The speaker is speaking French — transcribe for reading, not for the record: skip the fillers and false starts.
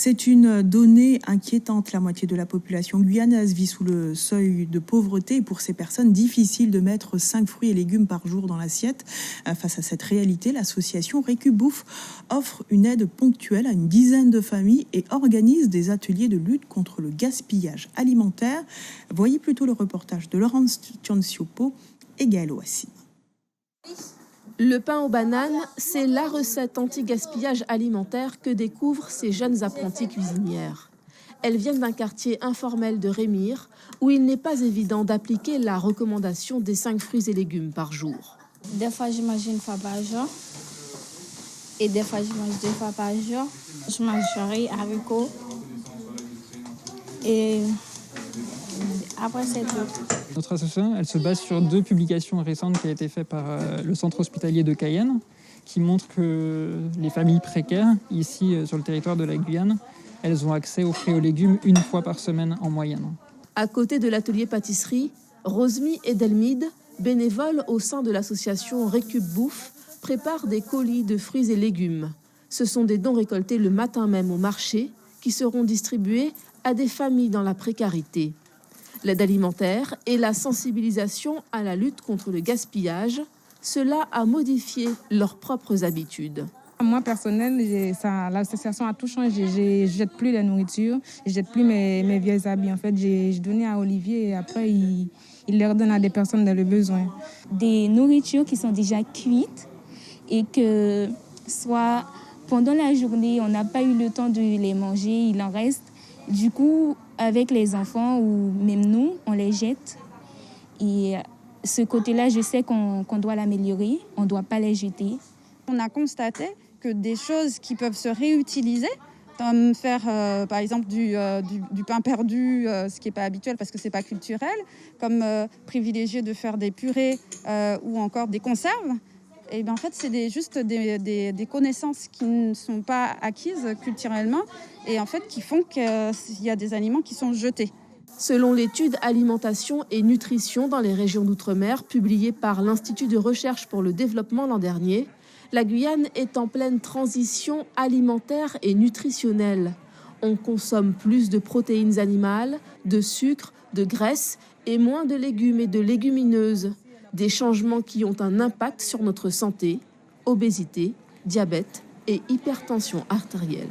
C'est une donnée inquiétante. La moitié de la population guyanaise vit sous le seuil de pauvreté. Et pour ces personnes, difficile de mettre 5 fruits et légumes par jour dans l'assiette. Face à cette réalité, l'association Récubouffe offre une aide ponctuelle à une dizaine de familles et organise des ateliers de lutte contre le gaspillage alimentaire. Voyez plutôt le reportage de Laurence Tiansiopo et Gaël Ouassim. Le pain aux bananes, c'est la recette anti-gaspillage alimentaire que découvrent ces jeunes apprenties cuisinières. Elles viennent d'un quartier informel de Rémire, où il n'est pas évident d'appliquer la recommandation des 5 fruits et légumes par jour. Des fois, je mange une fois par jour. Et des fois, je mange 2 fois par jour. Je mange riz, haricots. Et après, c'est tout. Notre association, elle se base sur 2 publications récentes qui ont été faites par le centre hospitalier de Cayenne, qui montrent que les familles précaires, ici sur le territoire de la Guyane, elles ont accès aux fruits et aux légumes 1 fois par semaine en moyenne. À côté de l'atelier pâtisserie, Rosemy Edelmide, bénévole au sein de l'association Récubouffe, prépare des colis de fruits et légumes. Ce sont des dons récoltés le matin même au marché qui seront distribués à des familles dans la précarité. L'aide alimentaire et la sensibilisation à la lutte contre le gaspillage, cela a modifié leurs propres habitudes. Moi, personnel, l'association a tout changé. Je ne jette plus la nourriture, je ne jette plus mes vieux habits. En fait, j'ai donné à Olivier et après, il les redonne à des personnes dans le besoin. Des nourritures qui sont déjà cuites et que soit pendant la journée, on n'a pas eu le temps de les manger, il en reste. Du coup, avec les enfants ou même nous, on les jette. Et ce côté-là, je sais qu'on doit l'améliorer, on ne doit pas les jeter. On a constaté que des choses qui peuvent se réutiliser, comme faire par exemple du pain perdu, ce qui n'est pas habituel parce que ce n'est pas culturel, comme privilégier de faire des purées ou encore des conserves. Et bien en fait, c'est juste des connaissances qui ne sont pas acquises culturellement et en fait qui font qu'il y a des aliments qui sont jetés. Selon l'étude Alimentation et Nutrition dans les régions d'outre-mer publiée par l'Institut de recherche pour le développement l'an dernier, la Guyane est en pleine transition alimentaire et nutritionnelle. On consomme plus de protéines animales, de sucre, de graisse et moins de légumes et de légumineuses. Des changements qui ont un impact sur notre santé, obésité, diabète et hypertension artérielle.